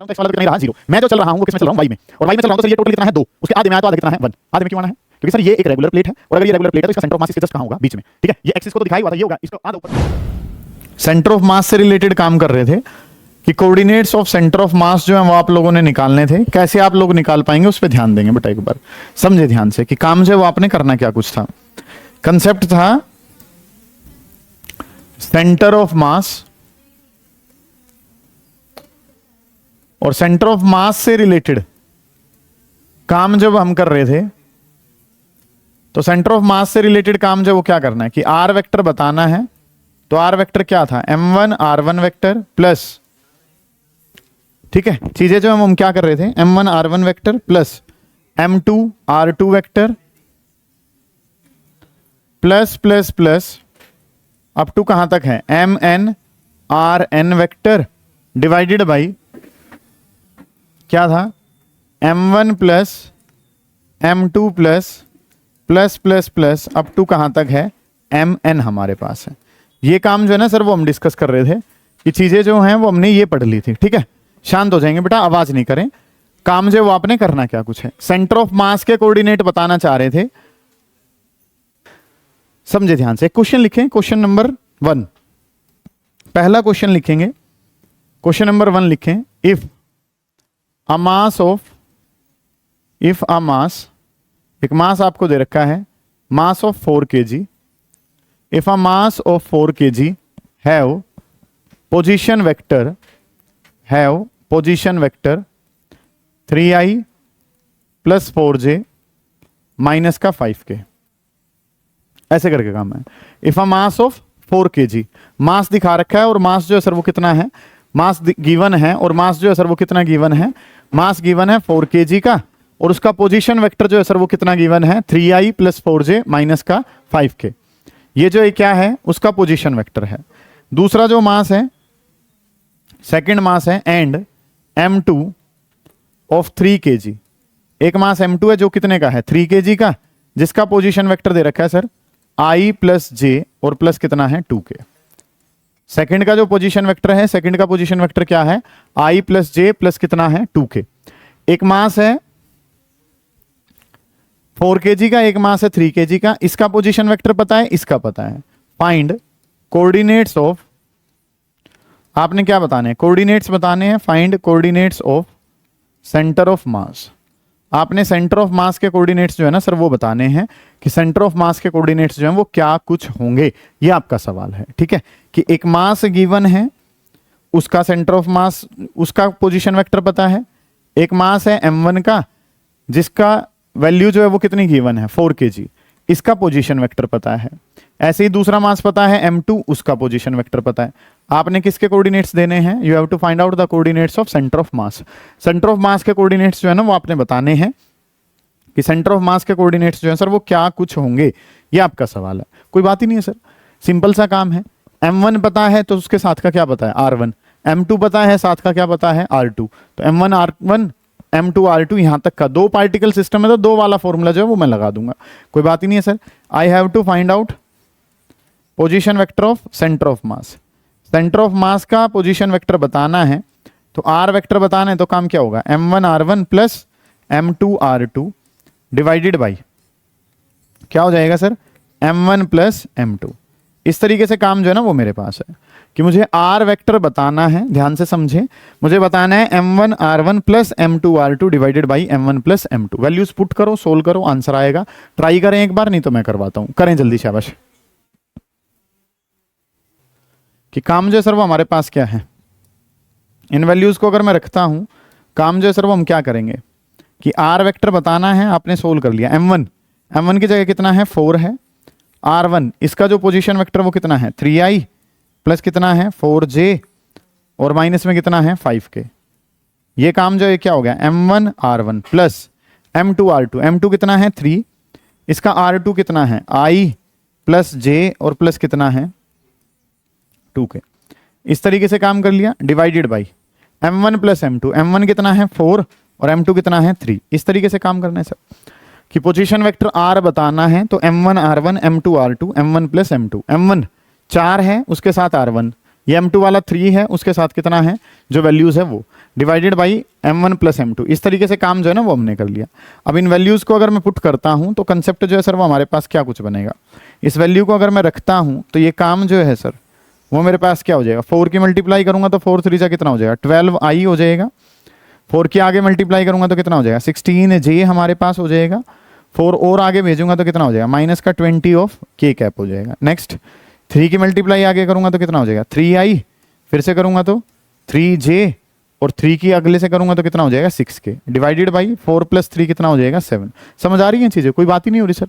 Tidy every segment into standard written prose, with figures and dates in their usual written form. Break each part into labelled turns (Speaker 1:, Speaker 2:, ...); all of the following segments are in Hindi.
Speaker 1: तो x वाला कितना रहा 0। मैं जो चल रहा हूं वो किसमें चल रहा हूं y में, और y में चल रहा हूं तो सर ये टोटल कितना है 2, उसके आधे में आया तो आधे कितना है 1। आधे में क्यों आना है? क्योंकि सर ये एक रेगुलर प्लेट है, और अगर ये रेगुलर प्लेट है तो इसका सेंटर ऑफ मास इसके जस्ट कहां होगा? बीच में। ठीक है, ये एक्सिस को तो दिखाई हुआ था, ये होगा इसको आधा ऊपर।
Speaker 2: सेंटर ऑफ मास से रिलेटेड काम कर रहे थे कि कोऑर्डिनेट्स ऑफ सेंटर ऑफ मास जो है वो आप लोगों ने निकालने थे। कैसे आप लोग निकाल पाएंगे उस पर ध्यान देंगे बेटा, एक बार समझे ध्यान से कि काम जो है वो आपने करना क्या कुछ था। कंसेप्ट था सेंटर ऑफ मास और सेंटर ऑफ मास से रिलेटेड काम जब हम कर रहे थे तो सेंटर ऑफ मास से रिलेटेड काम जो वो क्या करना है कि आर वेक्टर बताना है। तो आर वेक्टर क्या था? m1 r1 वेक्टर प्लस, ठीक है, चीजें जो हम क्या कर रहे थे, m1 r1 vector plus m2 r2 vector plus plus plus up to कहां तक है mn rn vector divided by क्या था m1 plus m2 plus plus plus plus up to कहां तक है mn हमारे पास है। ये काम जो है ना सर वो हम डिस्कस कर रहे थे कि चीजें जो हैं वो हमने ये पढ़ ली थी। ठीक है, शांत हो जाएंगे बेटा, आवाज नहीं करें। काम जो वो आपने करना क्या कुछ है, सेंटर ऑफ मास के कोऑर्डिनेट बताना चाह रहे थे। समझे ध्यान से, क्वेश्चन लिखें, क्वेश्चन नंबर 1, पहला क्वेश्चन लिखेंगे, क्वेश्चन नंबर 1 लिखें। If a mass of, if a mass, एक मास आपको दे रखा है, mass of 4 kg, if a mass of 4 kg have position vector 3i plus 4j minus का 5k, ऐसे करके काम है। If a mass of 4 kg, मास दिखा रखा है और मास जो है सर वो कितना है, मास गिवन है और मास जो है सर वो कितना गिवन है, मास गिवन है 4 kg का, और उसका पोजीशन वेक्टर जो है सर वो कितना गिवन है 3i प्लस 4j माइनस का 5k। ये जो है क्या है उसका पोजीशन वेक्टर है। दूसरा जो मास है, सेकंड मास है एंड m2 ऑफ 3 kg, एक मास m2 है जो कितने का है 3 kg का, जिसका पोजीशन वेक्टर दे रखा है सर i प्लस j और प्लस कितना है 2k। सेकंड का जो पोजीशन वेक्टर है, सेकंड का पोजीशन वेक्टर क्या है i प्लस j प्लस कितना है 2k। एक मास है 4 kg का, एक मास है 3 kg का, इसका पोजीशन वेक्टर पता है, इसका पता है। फाइंड कोऑर्डिनेट्स ऑफ, आपने क्या बताने हैं, कोऑर्डिनेट्स बताने हैं। Find coordinates of centre of मास, आपने सेंटर ऑफ मास के कोऑर्डिनेट्स जो है ना सर वो बताने हैं कि सेंटर ऑफ मास के कोऑर्डिनेट्स जो हैं वो क्या कुछ होंगे, ये आपका सवाल है। ठीक है, कि एक मास गिवन है, उसका सेंटर ऑफ मास, उसका पोजीशन वेक्टर पता है। एक मास है m1 का, जिसका वैल्यू जो है वो कितनी गिवन है 4 kg, इसका पोजीशन वेक्टर पता है। ऐसे ही दूसरा मास पता है m2, उसका पोजीशन वेक्टर पता है। आपने किसके कोऑर्डिनेट्स देने हैं, you have to find out the coordinates of centre of mass. Centre of mass के कोऑर्डिनेट्स जो है ना वो आपने बताने हैं कि सेंटर ऑफ मास के कोऑर्डिनेट्स जो है सर वो क्या कुछ होंगे, ये आपका सवाल है। कोई बात ही नहीं है सर, सिंपल सा काम है। m1 पता है तो उसके साथ का क्या पता है r1, m2 पता है, साथ का क्या पता है r2, तो m1 r1 m2 r2 यहां तक का, दो पार्टिकल सिस्टम है तो दो वाला फॉर्मूला जो है वो मैं लगा दूंगा, कोई बात ही नहीं है sir. I have to find out position vector of centre of mass, centre of mass का पोजीशन वेक्टर बताना है, तो आर वेक्टर बताना है, तो काम क्या होगा m1 r1 plus m2 r2 divided by क्या हो जाएगा सर m1 प्लस m2। इस तरीके से काम जो है ना वो मेरे पास है कि मुझे आर वेक्टर बताना है, ध्यान से समझे, मुझे बताना है m1 r1 plus m2 r2 divided by m1 plus m2। Values put करो, सोल्व करो, आंसर आएगा। ट्राई करें एक बार, नहीं तो मैं करवाता हूं, करें जल्दी, शाबाश। कि काम जो है सर वो हमारे पास क्या है, इन वैल्यूज को अगर मैं रखता हूं, काम जो है सर वो हम क्या करेंगे कि आर वेक्टर बताना है, आपने सोल्व कर लिया। m1 की जगह कितना है 4 है, r1 इसका जो पोजीशन वेक्टर वो कितना है 3i प्लस कितना है 4j और माइनस में कितना है 5k। ये काम जो है क्या हो गया m1 r1 plus m2 r2, m2 कितना है 3, इसका r2 कितना है i प्लस j और प्लस कितना है 2k। इस तरीके से काम कर लिया, divided by m1 plus m2, m1 कितना है 4 और m2 कितना है 3। इस तरीके से काम करना है सर कि पोजीशन वेक्टर r बताना है, तो m1 r1 m2 r2 m1 plus m2, m1 4 है उसके साथ r1, ये m2 वाला 3 है उसके साथ कितना है जो वैल्यूज है वो। Divided by m1 plus m2। इस तरीके से काम जो है ना वो हमने कर लिया। अब इन वैल्यूज़ को अगर मैं पुट करता हूँ तो कंसेप्ट जो है सर वो हमारे पास क्या कुछ बनेगा, इस वैल्यू को अगर मैं रखता हूँ तो ये काम जो है सर वो मेरे पास क्या हो जाएगा, 4 की मल्टीप्लाई करूंगा तो 4 3 कितना हो जाएगा 12i हो जाएगा, 4 के आगे मल्टीप्लाई करूंगा तो कितना हो जाएगा 16j हमारे पास हो जाएगा, 4 और आगे भेजूंगा तो कितना हो जाएगा माइनस का 20 ऑफ k कैप हो जाएगा। नेक्स्ट 3 की मल्टीप्लाई आगे करूंगा तो कितना हो जाएगा 3i, फिर से करूंगा तो 3j, और 3 की अगले से करूंगा तो कितना हो जाएगा 6k, डिवाइडेड बाई 4 + 3 कितना हो जाएगा 7। समझ आ रही है चीजें, कोई बात ही नहीं हो रही सर।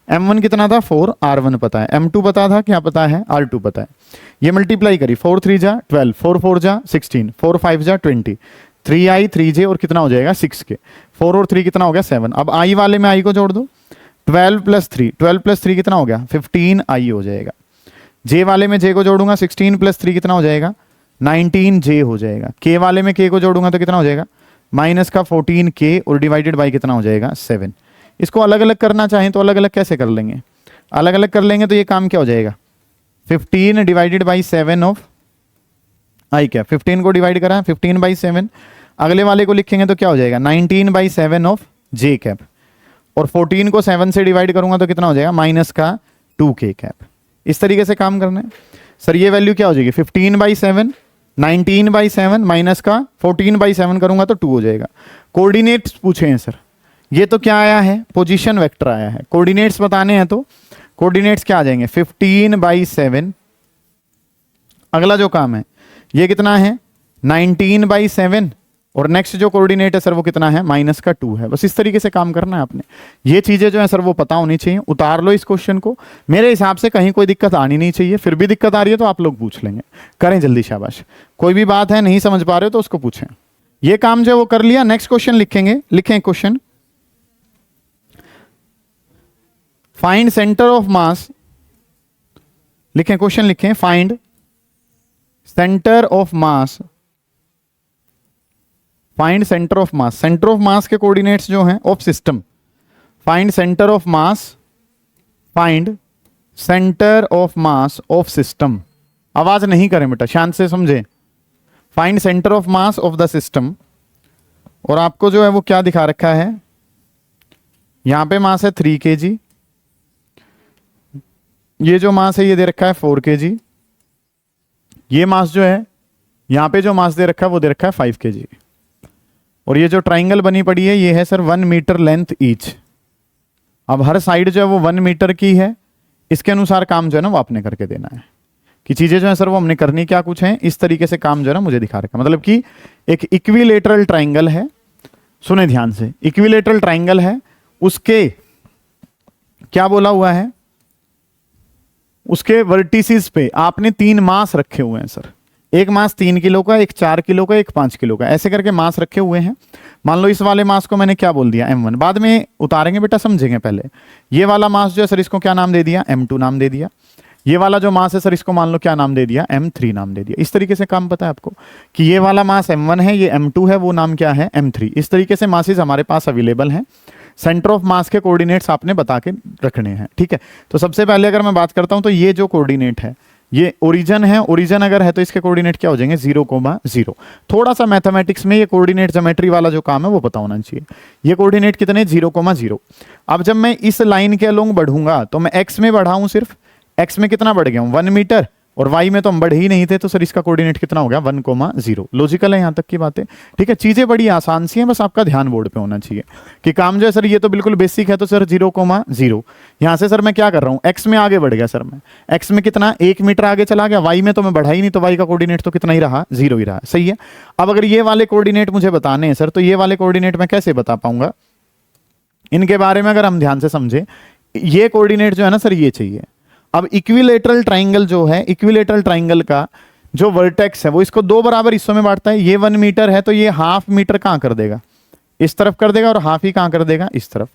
Speaker 2: m1 कितना था 4, r1 पता है, m2 पता था, क्या पता है r2 पता है। ये मल्टीप्लाई करी 4 3 जा 12, 4 4 जा 16, 4 5 जा 20, 3i 3j और कितना हो जाएगा 6k, 4 और 3 कितना हो गया 7। अब i वाले में i को जोड़ दो, 12 + 3, 12 + 3 कितना हो गया 15i हो जाएगा। j वाले में j को जोड़ूंगा 16 + 3 कितना हो जाएगा 19j हो जाएगा। k वाले में k को जोड़ूंगा तो कितना हो जाएगा माइनस का 14k और डिवाइडेड बाई कितना हो जाएगा 7। इसको अलग अलग करना चाहें तो अलग अलग कैसे कर लेंगे, अलग अलग कर लेंगे तो ये काम क्या हो जाएगा 15 divided by 7 of I cap, 15 को डिवाइड करा 15/7, अगले वाले को लिखेंगे तो क्या हो जाएगा 19/7 ऑफ जे कैप, और 14 को 7 से डिवाइड करूंगा तो कितना हो जाएगा माइनस का 2k कैप। इस तरीके से काम करना है सर। ये वैल्यू क्या हो जाएगी 15/7, 19/7 माइनस का 14/7 करूंगा तो 2 हो जाएगा। कोऑर्डिनेट्स पूछे हैं सर, ये तो क्या आया है पोजीशन वेक्टर आया है, कोऑर्डिनेट्स बताने हैं तो कोऑर्डिनेट्स क्या आ जाएंगे 15/7, अगला जो काम है ये कितना है 19/7, और नेक्स्ट जो कोऑर्डिनेट है सर वो कितना है माइनस का 2 है। बस इस तरीके से काम करना है आपने। ये चीजें जो है सर वो पता होनी चाहिए। उतार लो इस क्वेश्चन को, मेरे हिसाब से कहीं कोई दिक्कत आनी नहीं चाहिए, फिर भी दिक्कत आ रही है तो आप लोग पूछ लेंगे, करें जल्दी शाबाश। कोई भी बात है नहीं समझ पा रहे हो तो उसको पूछें। ये काम जो है वो कर लिया, नेक्स्ट क्वेश्चन लिखेंगे। लिखें क्वेश्चन, फाइंड सेंटर ऑफ मास, लिखें क्वेश्चन लिखें find centre of mass, find centre of mass. Centre of mass के कोऑर्डिनेट्स जो हैं of system, find centre of mass, find centre of mass of system. आवाज नहीं करें बेटा, शांत से समझें। Find centre of mass of the system, और आपको जो है वो क्या दिखा रखा है, यहां पे मास है 3 kg, ये जो मास है ये दे रखा है 4 kg, ये मास जो है यहां पे जो मास दे रखा है वो दे रखा है 5 kg, और ये जो ट्राइंगल बनी पड़ी है ये है सर 1 मीटर लेंथ ईच। अब हर साइड जो है वो 1 मीटर की है, इसके अनुसार काम जो है ना वो आपने करके देना है कि चीजें जो है सर वो हमने करनी क्या कुछ है। इस तरीके से काम जो है ना मुझे दिखा रखा, मतलब कि एक इक्विलेटरल ट्राइंगल है, सुने ध्यान से, इक्विलेटरल ट्राइंगल है, उसके क्या बोला हुआ है, उसके वर्टिसेस पे आपने 3 मास रखे हुए हैं सर। एक मास 3 किलो का, एक 4 किलो का, एक 5 किलो का, ऐसे करके मास रखे हुए हैं। मान लो इस वाले मास को मैंने क्या बोल दिया m1, बाद में उतारेंगे बेटा समझेंगे। पहले ये वाला मास जो है सर इसको क्या नाम दे दिया m2 नाम दे दिया। ये वाला जो मास है सर इसको मान लो क्या नाम दे दिया m3 नाम दे दिया। इस तरीके से काम पता है आपको कि ये वाला मास m1 है, ये m2 है, वो नाम क्या है m3। इस तरीके से मासेस हमारे पास अवेलेबल हैं। सेंटर ऑफ मास के कोऑर्डिनेट्स आपने बता के रखने हैं, ठीक है। तो सबसे पहले अगर मैं बात करता हूं तो ये जो कोऑर्डिनेट है ये ओरिजिन है, ओरिजिन अगर है तो इसके कोऑर्डिनेट क्या हो जाएंगे 0,0। थोड़ा सा मैथमेटिक्स में ये कोऑर्डिनेट ज्योमेट्री वाला जो काम है वो पता होना चाहिए। ये कोऑर्डिनेट कितने 0,0। अब जब मैं इस लाइन के अलोंग बढ़ूंगा तो मैं एक्स में बढ़ा हूं, सिर्फ एक्स में कितना बढ़ गया हूं 1 मीटर, और वाई में तो हम बढ़े ही नहीं थे, तो सर इसका कोऑर्डिनेट कितना हो गया 1,0। लॉजिकल है यहां तक की बातें, ठीक है। चीजें बड़ी आसान सी हैं, बस आपका ध्यान बोर्ड पे होना चाहिए कि काम जो है सर ये तो बिल्कुल बेसिक है। तो सर 0,0 यहां से सर मैं क्या कर रहा हूं एक्स में आगे बढ़ गया सर, मैं एक्स में कितना 1 मीटर आगे चला गया, वाई में तो मैं बढ़ा ही नहीं, तो वाई का कोऑर्डिनेट तो कितना ही रहा 0 ही रहा, सही है। अब अगर ये वाले कोऑर्डिनेट मुझे बताने हैं सर, तो ये वाले कोऑर्डिनेट मैं कैसे बता पाऊंगा, इनके बारे में अगर हम ध्यान से समझे, ये कोऑर्डिनेट जो है ना सर ये चाहिए। अब इक्विलेटरल ट्राइंगल जो है, इक्विलेटरल ट्राइंगल का जो वर्टेक्स है वो इसको 2 बराबर हिस्सों में बांटता है। ये 1 मीटर है तो ये ½ मीटर कहां कर देगा, इस तरफ कर देगा, और हाफ ही कहां कर देगा, इस तरफ।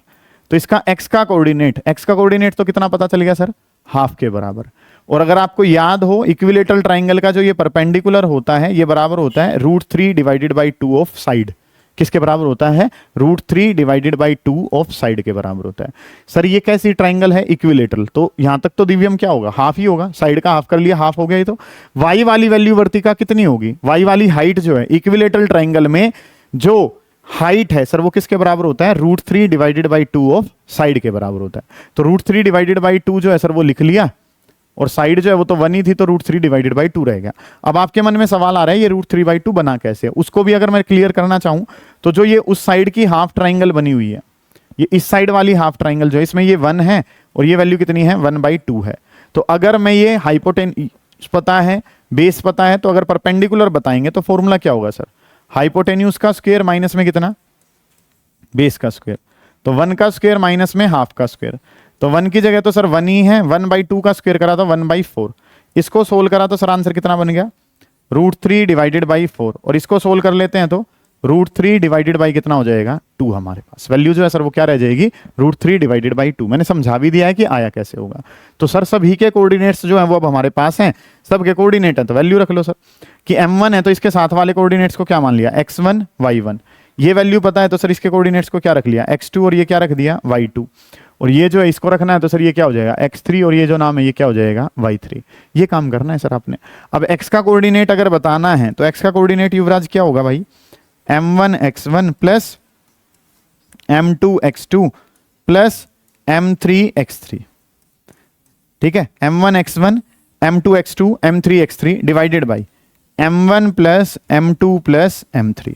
Speaker 2: तो इसका x का कोऑर्डिनेट तो कितना पता चल गया सर, ½ के बराबर। और अगर आपको याद हो इक्विलेटरल ट्राइंगल का जो ये परपेंडिकुलर होता है ये बराबर होता है √3 / 2 ऑफ साइड। किसके बराबर होता है, √3 डिवाइडेड बाई 2 ऑफ साइड के बराबर होता है। सर ये कैसी ट्राइंगल है, इक्विलेटरल, तो यहां तक तो दिव्यम क्या होगा, हाफ ही होगा, साइड का हाफ कर लिया, हाफ हो गया। ये तो वाई वाली वैल्यू वर्तिका कितनी होगी, वाई वाली हाइट जो है इक्विलेटरल ट्राइंगल में जो हाइट है सर वो किसके बराबर होता है, √3 डिवाइडेड बाई 2 ऑफ साइड के बराबर होता है। तो √3 डिवाइडेड बाई 2 जो है सर वो लिख लिया, और साइड जो है वो तो 1 ही थी, तो √3 डिवाइडेड बाई 2 रहेगा। अब आपके मन में सवाल आ रहा है ये √3 बाई 2 बना कैसे, उसको भी अगर मैं क्लियर करना चाहूं तो जो ये उस साइड की हाफ ट्राइंगल बनी हुई है, ये इस साइड वाली हाफ ट्राइंगल जो है इसमें ये 1 है और ये वैल्यू कितनी है, 1/2 है। तो अगर मैं ये हाइपोटेन्यूज पता है, बेस पता है, तो अगर परपेंडिकुलर बताएंगे तो फॉर्मूला क्या होगा सर, हाइपोटेन्यूज का स्क्वायर माइनस में कितना, बेस का स्क्वायर, तो 1 का स्क्वायर माइनस में हाफ का स्क्वायर, तो 1 की जगह तो सर 1 ही है, 1/2 का स्क्वायर करा तो 1/4, इसको सोल्व करा तो सर आंसर कितना बन गया, √3 डिवाइडेड बाई 4, और इसको सोल्व कर लेते हैं तो √3 डिवाइडेड बाई कितना हो जाएगा, 2 हमारे पास वैल्यू जो है सर वो क्या रह जाएगी, √3 डिवाइडेड बाई 2। मैंने समझा भी दिया है कि आया कैसे होगा। तो सर सभी के कोऑर्डिनेट्स जो है वो अब हमारे पास हैं, सबके कोऑर्डिनेट है तो वैल्यू रख लो सर, कि m1 है तो इसके साथ वाले कोऑर्डिनेट्स को क्या मान लिया, x1 y1, ये वैल्यू पता है तो सर इसके कोऑर्डिनेट्स को क्या रख लिया, x2, और ये क्या रख दिया, y2, और ये जो है इसको रखना है तो सर ये क्या हो जाएगा, x3, और ये जो नाम है ये क्या हो जाएगा, y3। ये काम करना है सर आपने। अब x का कोऑर्डिनेट अगर बताना है तो x का कोऑर्डिनेट युवराज क्या होगा भाई, m1 x1 plus m2 x2 plus m3 x3, ठीक है, m1 x1 m2 x2 m3 x3 divided by m1 plus m2 plus m3।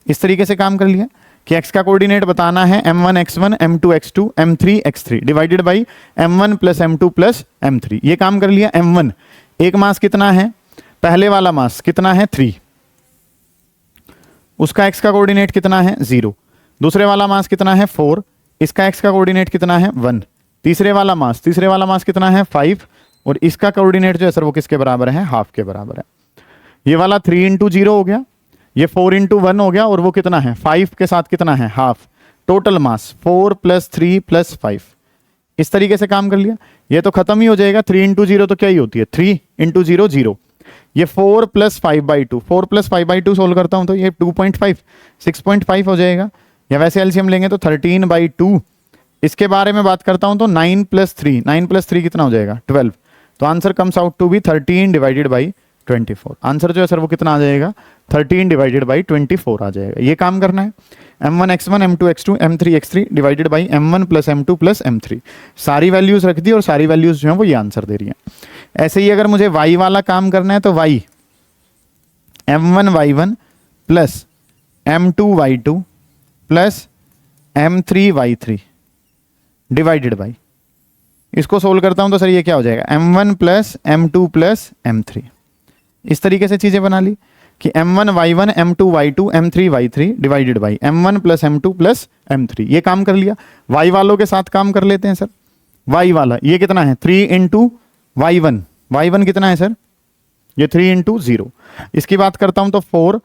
Speaker 2: इस तरीके से काम कर लिया कि x का कोऑर्डिनेट बताना है m1 x1 m2 x2 m3 x3 divided by m1 plus m2 plus m3। ये काम कर लिया। m1 एक मास कितना है, पहले वाला मास कितना है 3, उसका x का कोऑर्डिनेट कितना है 0, दूसरे वाला मास कितना है 4, इसका x का कोऑर्डिनेट कितना है 1, तीसरे वाला मास कितना है 5, और इसका कोऑर्डिनेट जो है सर वो किसके बराबर है, हाफ के बराबर है। ये वाला 3 × 0 हो गया, ये 4 × 1 हो गया, और वो कितना है 5 के साथ कितना है हाफ, टोटल मास 4 + 3 + 5। इस तरीके से काम कर लिया। ये तो खत्म ही हो जाएगा, 3 × 0 तो क्या ही होती है 3 × 0 0, ये 4 + 5/2, 4 + 5/2 सोल्व करता हूं तो ये 2.5 6.5 हो जाएगा, या वैसे एलसीएम लेंगे तो 13/2। इसके बारे में बात करता हूं तो 9 + 3, 9 + 3 कितना हो जाएगा 12। तो answer comes out to be 13 divided by 24। Answer जो है सर वो कितना आ जाएगा, 13 डिवाइडेड बाई 24 आ जाएगा। ये काम करना है। m1 x1 m2 x2 m3 x3 divided by m1 + m2 + m3। सारी वैल्यूज रख दी और सारी वैल्यूज जो है वो ये आंसर दे रही है। ऐसे ही अगर मुझे y वाला काम करना है तो y m1 y1 plus m2 y2 plus m3 y3 divided by, इसको सोल्व करता हूं तो सर ये क्या हो जाएगा m1 plus m2 plus m3। इस तरीके से चीजें बना ली कि m1 y1 m2 y2 m3 y3 divided by m1 plus m2 plus m3। ये काम कर लिया। y वालों के साथ काम कर लेते हैं सर। y वाला ये कितना है 3 × y1, y1 कितना है सर ये 3 × 0। इसकी बात करता हूं तो 4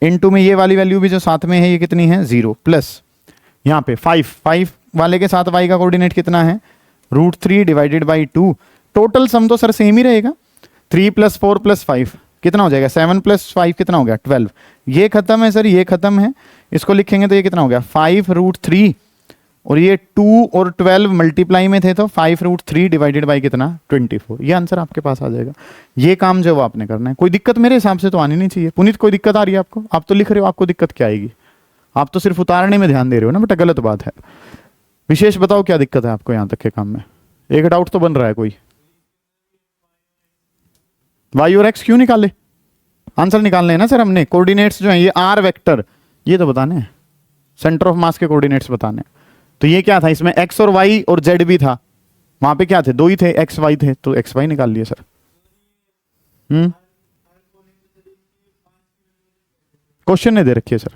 Speaker 2: × में ये वाली वैल्यू भी जो साथ में है ये कितनी है 0, प्लस यहाँ पे 5 वाले के साथ y का कोऑर्डिनेट कितना है √3 डिवाइडेड बाई 2। टोटल सम तो सर सेम ही रहेगा, 3 + 4 + 5 कितना हो जाएगा 7 + 5 कितना हो गया 12। ये खत्म है सर, ये खत्म है, इसको लिखेंगे तो ये कितना हो गया 5 √3, और ये 2 और 12 मल्टीप्लाई में थे तो 5 √3 डिवाइडेड बाई कितना 24। ये आंसर आपके पास आ जाएगा। ये काम जो वो आपने करना है। कोई दिक्कत मेरे हिसाब से तो आनी नहीं चाहिए। पुनीत कोई दिक्कत आ रही है आपको? आप तो लिख रहे हो, आपको दिक्कत क्या आएगी? आप तो सिर्फ उतारने में ध्यान दे रहे हो ना बेटा, गलत बात है। विशेष बताओ क्या दिक्कत है आपको यहाँ तक के काम में? एक डाउट तो बन रहा है कोई। y और x क्यों निकाले? आंसर निकालने हैं ना सर हमने। कोऑर्डिनेट्स जो हैं ये आर वेक्टर, ये तो बताने हैं, सेंटर ऑफ मास के कोऑर्डिनेट्स बताने हैं। तो ये क्या था, इसमें x और y और z भी था, वहां पे क्या थे 2 ही थे, x y थे, तो x y निकाल लिए सर। क्वेश्चन नहीं दे रखिए सर,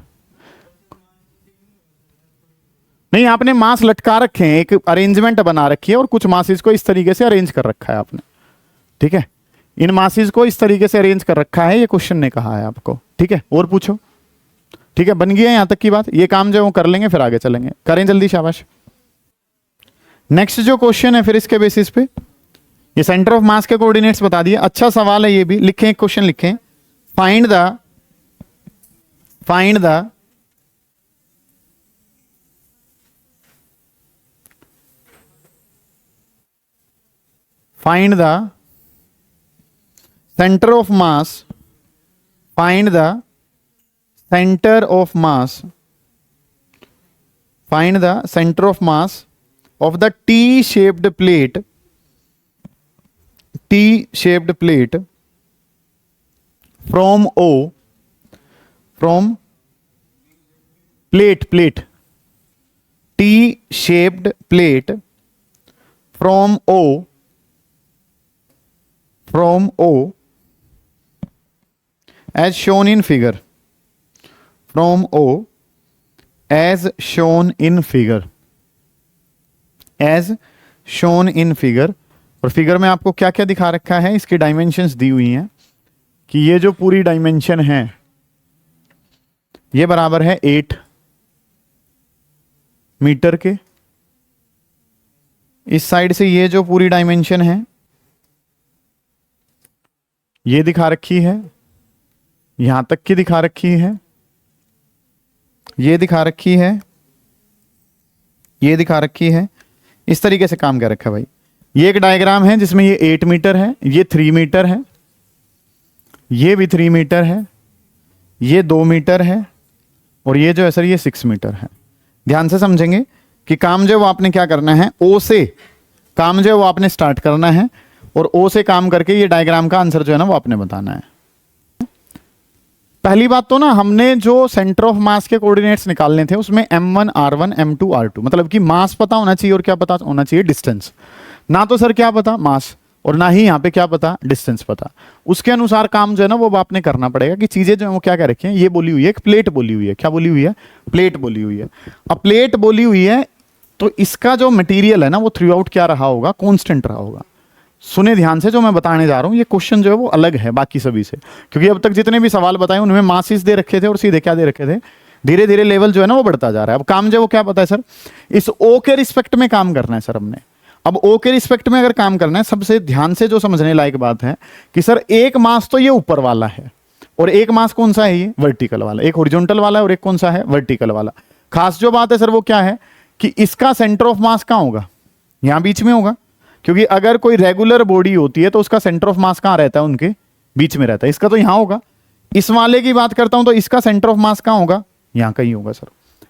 Speaker 2: नहीं आपने मास लटका रखे हैं, एक अरेंजमेंट बना रखी है और कुछ मासेस को इस तरीके से अरेंज कर रखा है आपने, ठीक है। इन मासेस को इस तरीके से अरेंज कर रखा है, ये क्वेश्चन ने कहा है आपको, ठीक है। और पूछो, ठीक है, बन गया यहां तक की बात। ये काम जो है वो कर लेंगे, फिर आगे चलेंगे, करें जल्दी, शाबाश। नेक्स्ट जो क्वेश्चन है फिर इसके बेसिस पे ये सेंटर ऑफ मास के कोऑर्डिनेट्स बता दिए। अच्छा सवाल है ये भी, लिखें एक क्वेश्चन लिखें, find the find the centre of mass, find the centre of mass, find the centre of mass of the T shaped plate, T shaped plate from O, from plate, plate, T shaped plate from O, from O as shown in figure, from O as shown in figure, as shown in figure। और फिगर में आपको क्या क्या दिखा रखा है, इसकी डायमेंशंस दी हुई हैं कि ये जो पूरी डायमेंशन है ये बराबर है 8 मीटर के। इस साइड से ये जो पूरी डायमेंशन है ये दिखा रखी है, यहां तक की दिखा रखी है, ये दिखा रखी है, ये दिखा रखी है। इस तरीके से काम कर रखा है भाई। ये एक डायग्राम है जिसमें ये 8 मीटर है, ये 3 मीटर है, ये भी 3 मीटर है, ये 2 मीटर है, और ये जो है सर ये 6 मीटर है। ध्यान से समझेंगे कि काम जो वो आपने क्या करना है, ओ से काम जो है वो आपने स्टार्ट करना है, और ओ से काम करके ये डायग्राम का आंसर जो है ना वो आपने बताना है। पहली बात तो ना हमने जो सेंटर ऑफ मास के कोऑर्डिनेट्स निकालने थे उसमें m1 r1 m2 r2, मतलब कि मास पता होना चाहिए और क्या पता होना चाहिए, डिस्टेंस। ना तो सर क्या पता मास, और ना ही यहाँ पे क्या पता डिस्टेंस पता। उसके अनुसार काम जो है ना वो आपने करना पड़ेगा कि चीजें जो है वो क्या क्या रखी हैं। ये बोली हुई है, एक प्लेट बोली हुई है, क्या बोली हुई है, प्लेट बोली हुई है। अब प्लेट बोली हुई है तो इसका जो मटेरियल है ना वो थ्रू आउट क्या रहा होगा, कॉन्स्टेंट रहा होगा। सुने ध्यान से, जो मैं बताने जा रहा हूं ये क्वेश्चन जो है वो अलग है बाकी सभी से, क्योंकि अब तक जितने भी सवाल बताए उनमें मासिस दे रखे थे और सीधे क्या दे रखे थे, धीरे धीरे लेवल जो है ना वो बढ़ता जा रहा है। अब काम जो है वो क्या पता है सर, इस ओ के रिस्पेक्ट में काम करना है सर हमने। अब ओ के रिस्पेक्ट में अगर काम करना है, सबसे ध्यान से जो समझने लायक बात है कि सर एक मास तो ये ऊपर वाला है और एक मास कौन सा है, ये वर्टिकल वाला, एक हॉरिजॉन्टल वाला है और एक कौन सा है, वर्टिकल वाला। खास जो बात है सर वो क्या है कि इसका सेंटर ऑफ मास कहां होगा, यहां बीच में होगा, क्योंकि अगर कोई रेगुलर बॉडी होती है तो उसका सेंटर ऑफ मास कहां रहता है, उनके बीच में रहता है। इसका तो यहां होगा। इस वाले की बात करता हूं तो इसका सेंटर ऑफ मास कहां होगा, यहां कहीं होगा सर।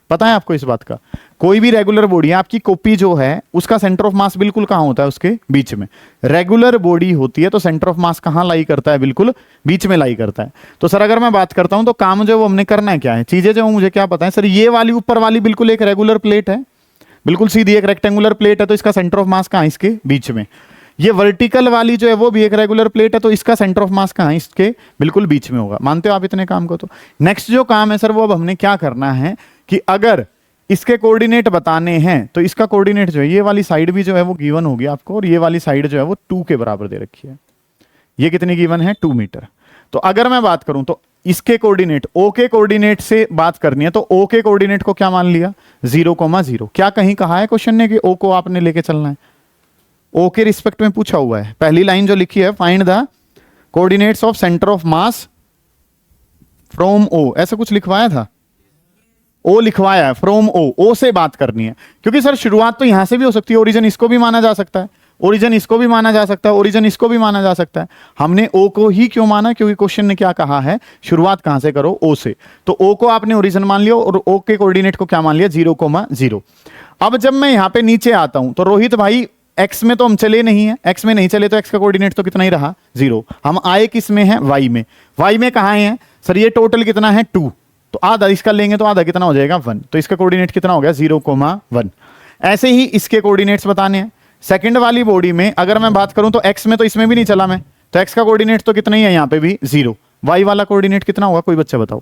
Speaker 2: पता है आपको इस बात का, कोई भी रेगुलर बॉडी, आपकी कॉपी जो है उसका सेंटर ऑफ मास बिल्कुल कहां होता है, उसके बीच में। रेगुलर बॉडी होती है तो सेंटर ऑफ मास कहां लाई करता है, बिल्कुल बीच में लाई करता है। तो सर अगर मैं बात करता हूं तो काम जो वो हमने करना है क्या है, चीजें जो मुझे क्या पता है सर, ये वाली ऊपर वाली बिल्कुल एक रेगुलर प्लेट है, बिल्कुल सीधी एक रेक्टेंगुलर प्लेट है, तो इसका सेंटर ऑफ मास कहां है, इसके बीच में। ये वर्टिकल वाली जो है वो भी एक रेगुलर प्लेट है, तो इसका सेंटर ऑफ मास कहां है, इसके बिल्कुल बीच में होगा। मानते हो आप इतने काम को? तो नेक्स्ट जो काम है सर वो अब हमने क्या करना है कि अगर इसके कोऑर्डिनेट बताने हैं तो इसका कोऑर्डिनेट जो है, ये वाली साइड भी जो है वो गिवन होगी आपको, और ये वाली साइड जो है वो 2 के बराबर दे रखी है। ये कितनी गिवन है, 2 मीटर। तो अगर मैं बात करूं तो इसके कोऑर्डिनेट, ओ के कोऑर्डिनेट से बात करनी है तो ओ के कोऑर्डिनेट को क्या मान लिया, 0,0। क्या कहीं कहा है क्वेश्चन ने कि ओ को आपने लेके चलना है? ओ के रिस्पेक्ट में पूछा हुआ है। पहली लाइन जो लिखी है, find the coordinates of centre of mass from O, ऐसा कुछ लिखवाया था, ओ लिखवाया है, फ्रॉम ओ। ओ से बात करनी है, क्योंकि सर शुरुआत तो यहां से भी हो सकती है, ओरिजिन इसको भी माना जा सकता है, ओरिजिन इसको भी माना जा सकता है, ओरिजिन इसको भी माना जा सकता है। हमने ओ को ही क्यों माना, क्योंकि क्वेश्चन ने क्या कहा है, शुरुआत कहां से करो, ओ से। तो ओ को आपने ओरिजिन मान लिया और ओ के कोऑर्डिनेट को क्या मान लिया, 0,0। अब जब मैं यहां पे नीचे आता हूं तो रोहित भाई एक्स में तो हम चले नहीं है, एक्स में नहीं चले तो एक्स का कोऑर्डिनेट तो कितना ही रहा, 0। हम आए किस में है, वाई में। वाई में कहां है सर, ये टोटल कितना है, 2। तो आधा इसका लेंगे तो आधा कितना हो जाएगा, 1। तो इसका कोऑर्डिनेट कितना हो गया, 0,1। ऐसे ही इसके कोऑर्डिनेट्स बताने हैं। सेकंड वाली बॉडी में अगर मैं बात करूं तो एक्स में तो इसमें भी नहीं चला मैं, तो एक्स का कोऑर्डिनेट तो कितना ही है, यहां पे भी 0। वाई वाला कोऑर्डिनेट कितना होगा, कोई बच्चा बताओ,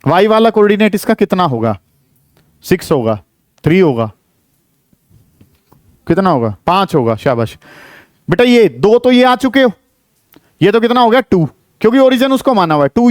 Speaker 2: वाई वाला कोऑर्डिनेट इसका कितना होगा, 6 होगा, 3 होगा, कितना होगा, 5 होगा। शाबाश बेटा, ये 2 तो ये आ चुके हो, ये तो कितना हो गया, 2, क्योंकि ओरिजिन उसको माना हुआ है 2।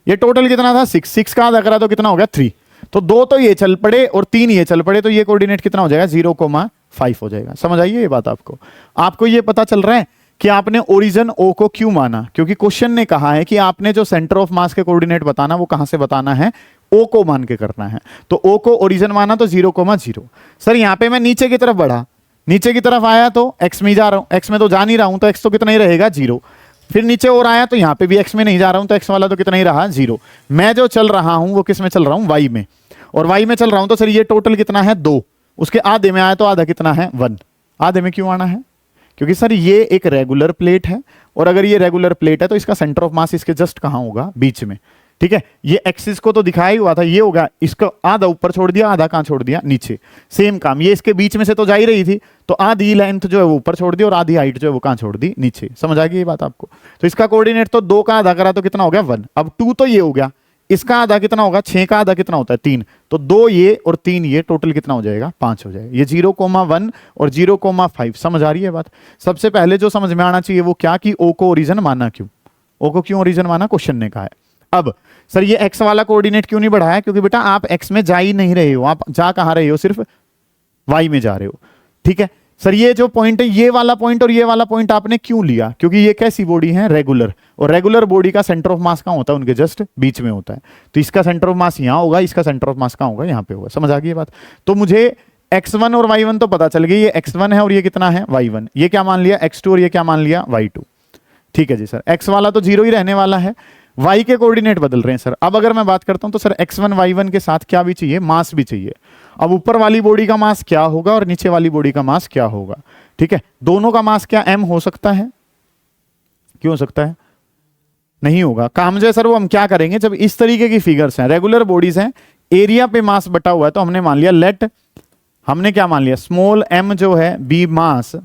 Speaker 2: ये टोटल कितना था, 6 का आधा करा तो कितना हो गया, 3। तो 2 तो ये चल पड़े और 3 ये चल पड़े, तो ये कोऑर्डिनेट कितना हो जाएगा, 0,5 हो जाएगा। समझ आइए ये बात आपको? आपको ये पता चल रहा है कि आपने ओरिजिन ओ को क्यों माना, क्योंकि क्वेश्चन ने कहा है कि आपने जो सेंटर ऑफ मास के कोऑर्डिनेट बताना वो कहां से बताना है, ओ को मान के करना है। तो ओ को ओरिजिन माना तो 0,0। सर यहां पे मैं नीचे की तरफ बढ़ा नीचे की तरफ आया तो x में जा रहा हूं, x में तो जा नहीं रहा हूं तो x तो कितना ही रहेगा 0। फिर नीचे और आया तो यहां पे भी x में नहीं जा रहा हूं तो x वाला तो कितना ही रहा 0। मैं जो चल रहा हूं वो किस में चल रहा हूं, y में, और y में चल रहा हूं तो सर ये टोटल कितना है 2, उसके आधे में आया तो आधा कितना है 1। आधे में क्यों आना है, क्योंकि सर ये एक रेगुलर प्लेट है, और अगर ये रेगुलर प्लेट है तो इसका सेंटर ऑफ मास इसके जस्ट कहां होगा, बीच में। ठीक है, ये एक्सिस को तो दिखाया ही हुआ था, ये होगा, इसको आधा ऊपर छोड़ दिया, आधा कहां छोड़ दिया, नीचे। सेम काम, ये इसके बीच में से तो जा ही रही थी, तो आधी लेंथ जो है वो ऊपर छोड़ दी और आधी हाइट जो है वो कहां छोड़ दी, नीचे। समझ आ गई ये बात आपको। तो इसका कोऑर्डिनेट तो 2 का आधा करा तो कितना हो गया 1। अब 2 तो ये हो गया, इसका आधा कितना होगा, 6 का आधा कितना होता है 3, तो 2 ये और 3 ये, टोटल कितना हो जाएगा 5 हो जाएगा। ये 0,1 और 0,5। समझ आ रही है बात। सबसे पहले जो समझ में आना चाहिए वो क्या, कि ओ को ओरिजिन माना क्यों, ओ को क्यों ओरिजिन माना, क्वेश्चन ने कहा है। अब सर ये एक्स वाला कोऑर्डिनेट क्यों नहीं बढ़ाया, क्योंकि बेटा आप एक्स में जा ही नहीं रहे हो, आप जा कहां रहे हो, सिर्फ वाई में जा रहे हो। ठीक है सर, ये जो पॉइंट है, ये वाला पॉइंट और ये वाला पॉइंट आपने क्यों लिया, क्योंकि ये कैसी बॉडी है, रेगुलर, और रेगुलर बॉडी का सेंटर ऑफ मास कहां होता है, उनके जस्ट बीच में होता है। तो इसका सेंटर ऑफ मास यहां होगा, इसका सेंटर ऑफ मास कहां होगा, यहां पे होगा। समझ आ गई ये बात। तो मुझे x1 और y1 तो पता चल गई, ये x1 है और ये कितना है y1, ये क्या मान लिया x2 और ये क्या मान लिया y2। ठीक है जी सर, x वाला तो 0 ही रहने वाला है, y के कोऑर्डिनेट बदल रहे हैं सर। अब अगर मैं बात करता हूं तो सर x1 y1 के साथ क्या भी चाहिए, मास भी चाहिए। अब ऊपर वाली बॉडी का मास क्या होगा और नीचे वाली बॉडी का मास क्या होगा। ठीक है, दोनों का मास क्या m हो सकता है, क्यों हो सकता है, नहीं होगा। काम जो है सर वो हम क्या करेंगे, जब इस तरीके की फिगर्स हैं, रेगुलर बॉडीज हैं, एरिया पे मास बटा हुआ है, तो हमने मान लिया लेट, हमने क्या मान लिया, स्मॉल m जो है बी मास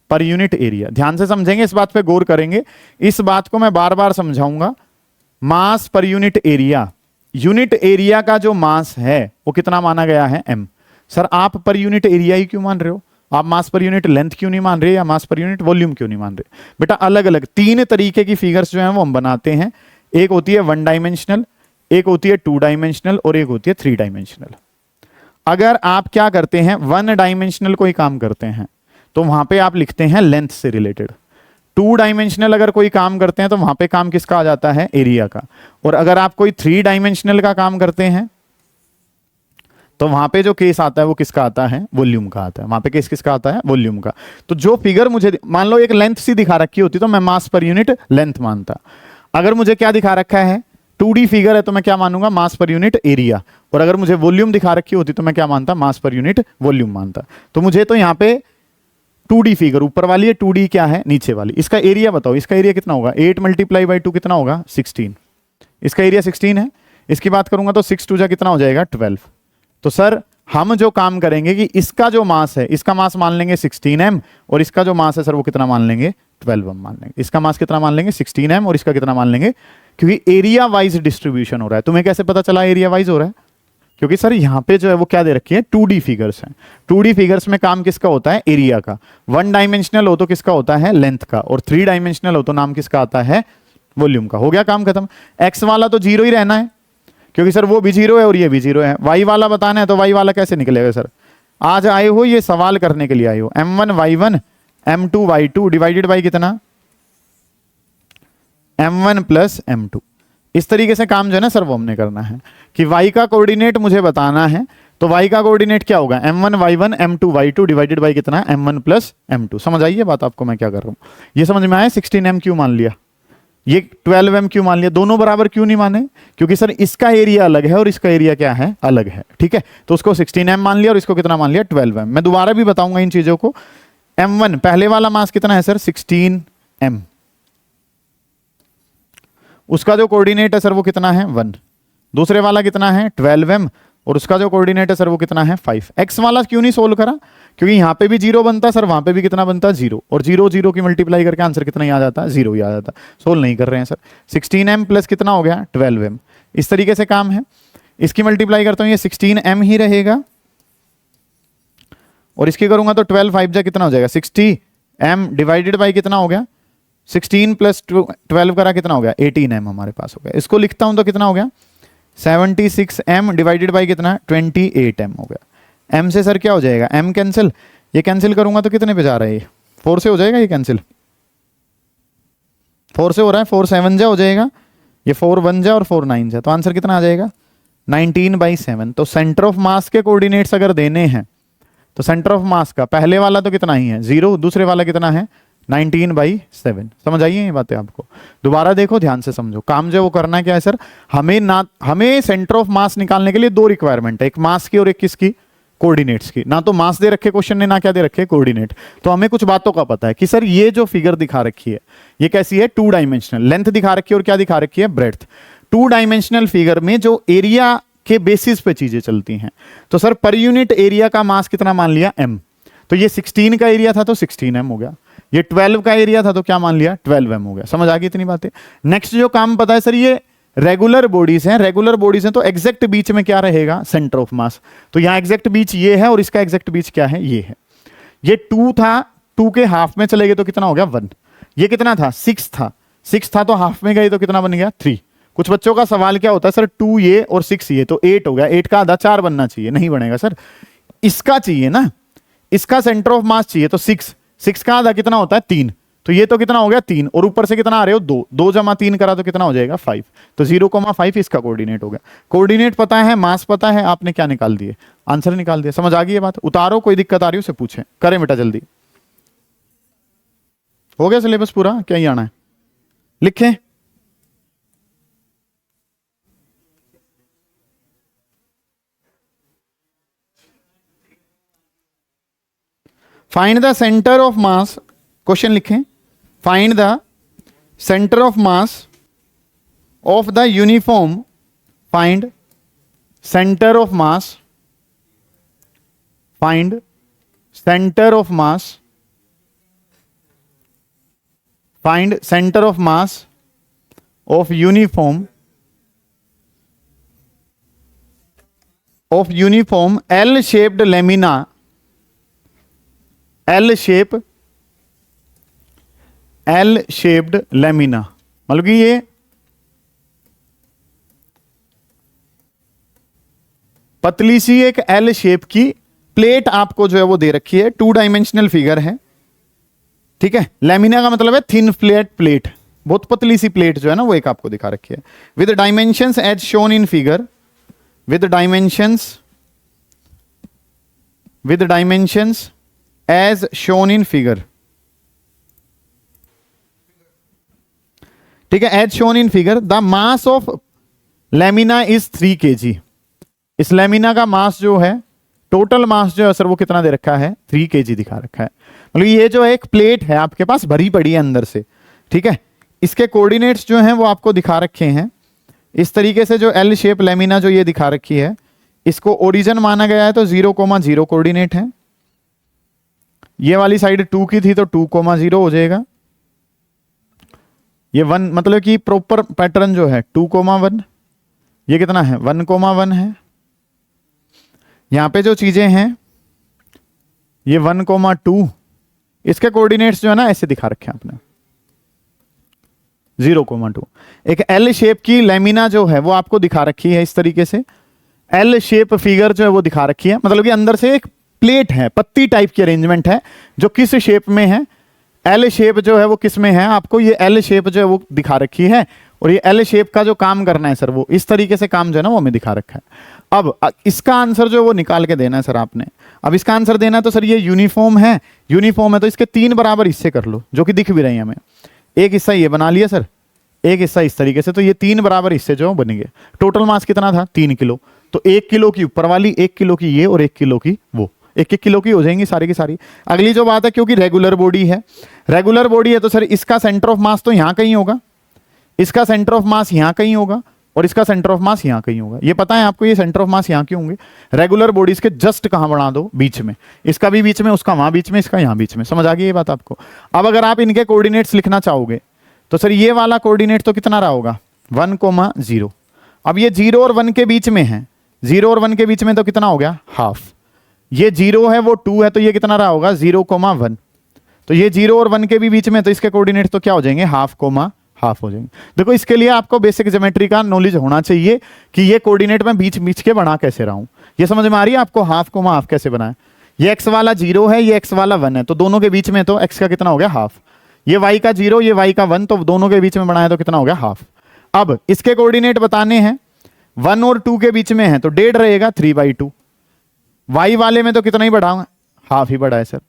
Speaker 2: पर यूनिट एरिया। ध्यान से समझेंगे, इस बात पे गौर करेंगे, इस बात को मैं बार बार समझाऊंगा। मास per unit area, unit area का जो मास है वो कितना माना गया है m। सर आप पर यूनिट एरिया ही क्यों मान रहे हो, आप मास पर यूनिट लेंथ क्यों नहीं मान रहे, या मास पर यूनिट वॉल्यूम क्यों नहीं मान रहे। बेटा अलग अलग 3 तरीके की फिगर्स जो हैं वो हम बनाते हैं, एक होती है 1 डायमेंशनल, एक होती है 2 डायमेंशनल और एक होती है 3 डायमेंशनल। अगर आप क्या करते हैं, 1 डायमेंशनल कोई काम करते हैं तो वहां पे आप लिखते हैं लेंथ से रिलेटेड। 2 डायमेंशनल अगर कोई काम करते हैं तो वहां पे काम किसका आ जाता है, एरिया का। और अगर आप कोई 3 डायमेंशनल का काम करते हैं तो वहां पे जो केस आता है वो किसका आता है, वॉल्यूम का आता है। वहां पे केस किसका आता है, वॉल्यूम का। तो जो फिगर मुझे मान लो एक लेंथ सी दिखा रखी होती तो मैं मास पर यूनिट लेंथ मानता। अगर मुझे क्या दिखा रखा है, 2D फिगर है, तो मैं क्या मानूंगा, मास पर यूनिट एरिया। और अगर मुझे वॉल्यूम दिखा रखी होती तो मैं क्या मानता, मास पर यूनिट वॉल्यूम मानता। तो मुझे तो यहाँ पे 2D फिगर ऊपर वाली है, 2D क्या है, नीचे वाली। इसका एरिया बताओ, इसका एरिया कितना होगा, 8 × 2 कितना होगा, 16। इसका एरिया 16 है। इसकी बात करूंगा तो 6 2 जा कितना हो जाएगा, 12। तो सर हम जो काम करेंगे कि इसका जो मास है, इसका मास मान लेंगे 16m, और इसका जो मास है सर वो कितना मान लेंगे, 12m मान लेंगे। इसका मास कितना मान लेंगे, 16m, और इसका कितना मान लेंगे, क्योंकि एरिया वाइज डिस्ट्रीब्यूशन हो रहा है। तुम्हें कैसे पता चला एरिया वाइज हो रहा है, क्योंकि सर यहां पे जो है वो क्या दे रखी है, 2D फिगर्स हैं। 2D फिगर्स में काम किसका होता है, एरिया का। 1 डायमेंशनल हो तो किसका होता है, लेंथ का। और 3 डायमेंशनल हो तो नाम किसका आता है, वॉल्यूम का। हो गया काम खत्म। एक्स वाला तो 0 ही रहना है, क्योंकि सर वो भी 0 है और ये भी 0 है। वाई वाला बताना है तो वाई वाला कैसे निकलेगा सर, आज आए हो ये सवाल करने के लिए आए हो। m1 y1 m2 y2 divided by कितना, m1 प्लस m2। इस तरीके से काम जो है ना सर वो हमने करना है कि y का कोऑर्डिनेट मुझे बताना है, तो y का कोऑर्डिनेट क्या होगा, m1 y1 m2 y2 divided by कितना, m1 प्लस m2। समझ आइए बात आपको मैं क्या कर रहा हूं, ये समझ में आया। 16m क्यों मान लिया, ये 12m क्यों मान लिया, दोनों बराबर क्यों नहीं माने, क्योंकि सर इसका एरिया अलग है और इसका एरिया क्या है, अलग है। ठीक है, तो उसको 16m मान लिया और इसको कितना मान लिया, 12m। मैं दोबारा भी बताऊंगा इन चीजों को। m1 पहले वाला मास कितना है सर, 16m। उसका जो कोऑर्डिनेट है सर वो कितना है, 1। दूसरे वाला कितना है, 12m, और उसका जो कोऑर्डिनेट है सर वो कितना है, 5। एक्स वाला क्यों नहीं सोल्व करा, क्योंकि यहां पे भी 0 बनता सर, वहां पे भी कितना बनता, 0। और 0 0 की मल्टीप्लाई करके आंसर कितना ही आ जाता, 0 ही आ जाता। सोल्व नहीं कर रहे हैं सर। 16m प्लस कितना हो गया, 12m। इस तरीके से काम है। इसकी मल्टीप्लाई करता हूं, ये 16m ही रहेगा, और इसकी करूंगा तो 12 5 जा कितना हो जाएगा, 60m डिवाइडेड बाई कितना हो गया, 16 प्लस 12 करा कितना हो गया, 18m हमारे पास हो गया। इसको लिखता हूं तो कितना हो गया, 76m डिवाइडेड बाई कितना, 28m हो गया। m से सर क्या हो जाएगा, m कैंसिल, ये कैंसिल करूंगा तो कितने पे जा रहा है, ये 4 से हो जाएगा, ये कैंसिल 4 से हो रहा है, 4 7 जा हो जाएगा, ये 4 1 जा और 4 9 जा, तो आंसर कितना आ जाएगा, 19/7। तो सेंटर ऑफ मास के कोऑर्डिनेट्स अगर देने हैं तो सेंटर ऑफ मास का पहले वाला तो कितना ही है 0, दूसरे वाला कितना है 19/7। समझ आइए ये बातें आपको, दोबारा देखो ध्यान से समझो। काम जो वो करना है क्या है सर, हमें सेंटर ऑफ मास निकालने के लिए दो रिक्वायरमेंट है, एक मास की और एक किसकी, कोऑर्डिनेट्स की। ना तो मास दे रखे क्वेश्चन ने, ना क्या दे रखे कोऑर्डिनेट। तो हमें कुछ बातों का पता है कि सर ये जो फिगर दिखा रखी है ये कैसी है, 2 डायमेंशनल, लेंथ दिखा रखी है और क्या दिखा रखी है, ब्रेड्थ। 2 डायमेंशनल फिगर में जो एरिया के बेसिस पे चीजें चलती हैं, तो सर पर यूनिट एरिया का मास कितना मान लिया, m। तो ये 16 का एरिया था तो 16m हो गया, ये 12 का एरिया था तो क्या मान लिया, 12m हो गया। समझ आ गई इतनी बातें। नेक्स्ट जो काम पता है सर, ये रेगुलर बॉडीज हैं, रेगुलर बॉडीज हैं तो एग्जैक्ट बीच में क्या रहेगा, सेंटर ऑफ मास। तो यहां एग्जैक्ट बीच ये है और इसका एग्जैक्ट बीच क्या है, ये है। ये 2 था, 2 के हाफ में चले गए तो कितना हो गया 1। ये कितना था 6 था, 6 था तो हाफ में गए तो कितना बन गया 3। कुछ बच्चों का सवाल क्या होता है सर, 2 ये और 6 ये तो 8 हो गया, 8 का आधा 4 बनना चाहिए, नहीं बनेगा सर, इसका चाहिए ना, इसका सेंटर ऑफ मास चाहिए तो 6 का आधा कितना होता है 3, तो ये तो कितना हो गया 3 और ऊपर से कितना आ रहे हो 2, 2 जमा 3 करा तो कितना हो जाएगा 5। तो 0,5 इसका कोऑर्डिनेट हो गया। कोऑर्डिनेट पता है, मास पता है, आपने क्या निकाल दिए, आंसर निकाल दिया। समझ आ गई ये बात। उतारो, कोई दिक्कत आ रही है उसे पूछें, करें बेटा जल्दी। हो गया सिलेबस पूरा, क्या ही आना है, लिखें। Find the centre of mass, question लिखें, find the centre of mass of the uniform, find centre of mass, find centre of mass, find centre of mass of uniform, of uniform L shaped lamina, L shaped lamina, मतलब कि ये पतली सी एक एल शेप की प्लेट आपको जो है वो दे रखी है, 2 डायमेंशनल फिगर है, ठीक है। लेमिना का मतलब है थिन फ्लैट प्लेट, बहुत पतली सी प्लेट जो है ना वो एक आपको दिखा रखी है, with dimensions as shown in figure, with dimensions as shown in figure, ठीक है, as shown in figure. The mass of lamina is 3 kg। इस लेमिना का मास जो है, टोटल मास जो है सर वो कितना दे रखा है 3 kg दिखा रखा है। मतलब ये जो एक प्लेट है आपके पास भरी पड़ी है अंदर से, ठीक है। इसके कोऑर्डिनेट्स जो हैं वो आपको दिखा रखे हैं इस तरीके से। जो एल शेप लेमिना जो ये दिखा रखी है, इसको ओरिजिन माना गया है तो 0,0 कोऑर्डिनेट है। ये वाली साइड 2 की थी तो 2,0 हो जाएगा। ये 1 मतलब कि प्रॉपर पैटर्न जो है 2,1, ये कितना है 1,1 है। यहां पे जो चीजें हैं ये 1,2, इसके कोऑर्डिनेट्स जो है ना ऐसे दिखा रखे हैं आपने 0,2। एक एल शेप की लेमिना जो है वो आपको दिखा रखी है इस तरीके से, एल शेप फिगर जो है वो दिखा रखी है, मतलब कि अंदर से एक प्लेट है, पत्ती टाइप की अरेंजमेंट है जो किस शेप में है, एल शेप जो है वो किस में है, आपको ये एल शेप जो है वो दिखा रखी है। और ये एल शेप का जो काम करना है सर वो इस तरीके से काम जो है ना वो हमें दिखा रखा है। अब इसका आंसर जो है वो निकाल के देना है सर आपने। अब इसका आंसर देना है तो सर ये यूनिफॉर्म है, यूनिफॉर्म है तो इसके 3 बराबर हिस्से कर लो जो कि दिख भी रही है हमें। एक हिस्सा ये बना लिया सर, एक हिस्सा इस तरीके से, तो ये 3 बराबर हिस्से जो बनेंगे। टोटल मास कितना था 3 किलो, तो 1 किलो की ऊपर वाली, 1 किलो की ये और 1 किलो की वो, 1-1 किलो की हो जाएंगी सारी की सारी। अगली जो बात है, क्योंकि रेगुलर बॉडी है, रेगुलर बॉडी है तो सर इसका सेंटर ऑफ मास तो यहां कहीं होगा, इसका सेंटर ऑफ मास यहां कहीं होगा और इसका सेंटर ऑफ मास यहां कहीं होगा। ये पता है आपको ये सेंटर ऑफ मास यहां क्यों होंगे, रेगुलर बॉडीज के जस्ट कहां बना दो, बीच में, इसका भी बीच में, उसका वहां बीच में, इसका यहां बीच में। समझ आ गई ये बात आपको। अब अगर आप इनके कोऑर्डिनेट्स लिखना चाहोगे तो सर ये वाला कोऑर्डिनेट तो कितना रहा होगा 1,0। अब ये 0 और 1 के बीच में है, 0 और 1 के बीच में तो कितना हो गया हाफ। ये 0 है वो 2 है तो ये कितना रहा होगा 0,1। तो ये 0 और 1 के भी बीच में, तो इसके कोऑर्डिनेट तो क्या हो जाएंगे हाफ हो जाएंगे। देखो इसके लिए आपको बेसिक ज्योमेट्री का नॉलेज होना चाहिए कि ये कोऑर्डिनेट में बीच बीच के बना कैसे रहा हूं। ये समझ में आ रही है आपको, हाफ कैसे बनाए। ये x वाला 0 है, ये x वाला 1 है, तो दोनों के बीच में तो x का कितना हो गया हाफ। ये y का 0, ये y का 1, तो दोनों के बीच में बनाया तो कितना हो गया हाफ। अब इसके कोऑर्डिनेट बताने हैं, 1 और 2 के बीच में है तो 1.5 रहेगा 3/2। y वाले में तो कितना ही बढ़ाऊंगा, हाफ ही बड़ा है सर।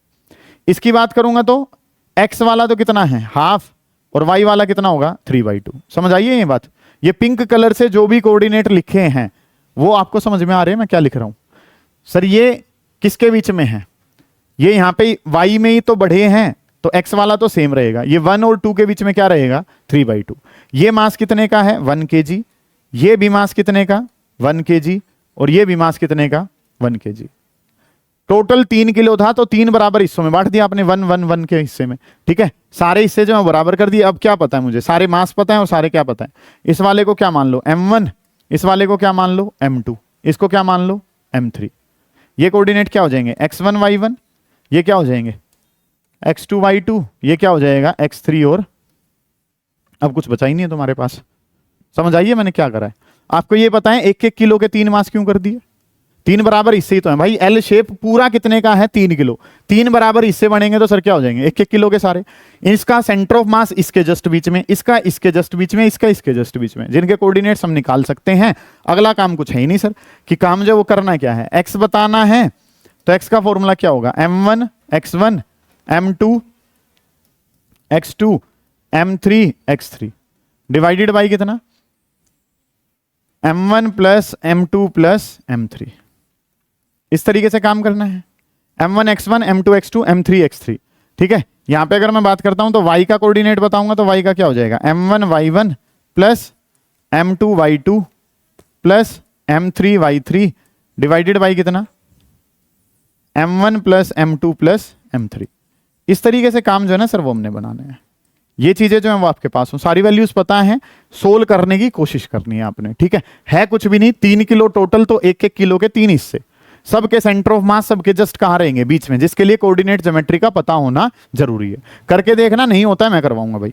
Speaker 2: इसकी बात करूंगा तो x वाला तो कितना है, हाफ, और y वाला कितना होगा, 3/2। समझ आइए ये बात। ये पिंक कलर से जो भी कोऑर्डिनेट लिखे हैं वो आपको समझ में आ रहे हैं मैं क्या लिख रहा हूं। सर ये किसके बीच में है, ये यहां पे y में ही तो बढ़े हैं, तो x वाला तो सेम रहेगा। ये 1 और 2 के बीच में क्या रहेगा, 3/2। ये मास कितने का है, 1 kg। ये भी मास कितने का, 1 kg। और ये भी मास कितने का, 1 kg। टोटल 3 किलो था, तो 3 बराबर हिस्सों में बांट दिया आपने, 1 1 1 के हिस्से में। ठीक है, सारे हिस्से जो है बराबर कर दिए। अब क्या पता है मुझे, सारे मास पता है और सारे क्या पता है। इस वाले को क्या मान लो, m1, इस वाले को क्या मान लो, m2, इसको क्या मान लो, m3। ये कोऑर्डिनेट क्या हो जाएंगे, x1 y1, ये क्या हो जाएंगे, x2 y2, ये क्या हो जाएगा, x3। और अब कुछ बचा ही नहीं है तुम्हारे पास। समझ आइए मैंने क्या करा है। आपको ये पता है 1-1 किलो के 3 मास क्यों कर दिए, 3 बराबर हिस्से ही तो है भाई। एल शेप पूरा कितने का है, 3 किलो। 3 बराबर हिस्से बनेंगे तो सर क्या हो जाएंगे, 1-1 किलो के सारे। इसका सेंटर ऑफ मास इसके जस्ट बीच में, इसका इसके जस्ट बीच में, इसका इसके जस्ट बीच में, जिनके कोऑर्डिनेट्स हम निकाल सकते हैं। अगला काम कुछ है ही नहीं सर, कि काम जो वो करना क्या है, एक्स बताना है। तो एक्स का फॉर्मूला क्या होगा, m1 x1 m2 x2 m3 x3 divided by कितना, m1 plus m2 plus m3। इस तरीके से काम करना है, m1 x1 m2 x2 m3 x3। ठीक है, यहां पे अगर मैं बात करता हूं तो y का कोऑर्डिनेट बताऊंगा तो y का क्या हो जाएगा, m1 y1 plus m2 y2 plus m3 y3 divided by कितना, m1 plus m2 plus m3। इस तरीके से काम जो है ना सर वो हमने बनाने हैं। ये चीजें जो है वो आपके पास हो, सारी वैल्यूज पता है, सोल्व करने की कोशिश करनी है आपने। ठीक है कुछ भी नहीं, 3 किलो टोटल, तो 1-1 किलो के 3 हिस्से, सबके सेंटर ऑफ मास सबके जस्ट कहां रहेंगे, बीच में, जिसके लिए कोऑर्डिनेट ज्योमेट्री का पता होना जरूरी है। करके देखना, नहीं होता है मैं करवाऊंगा भाई।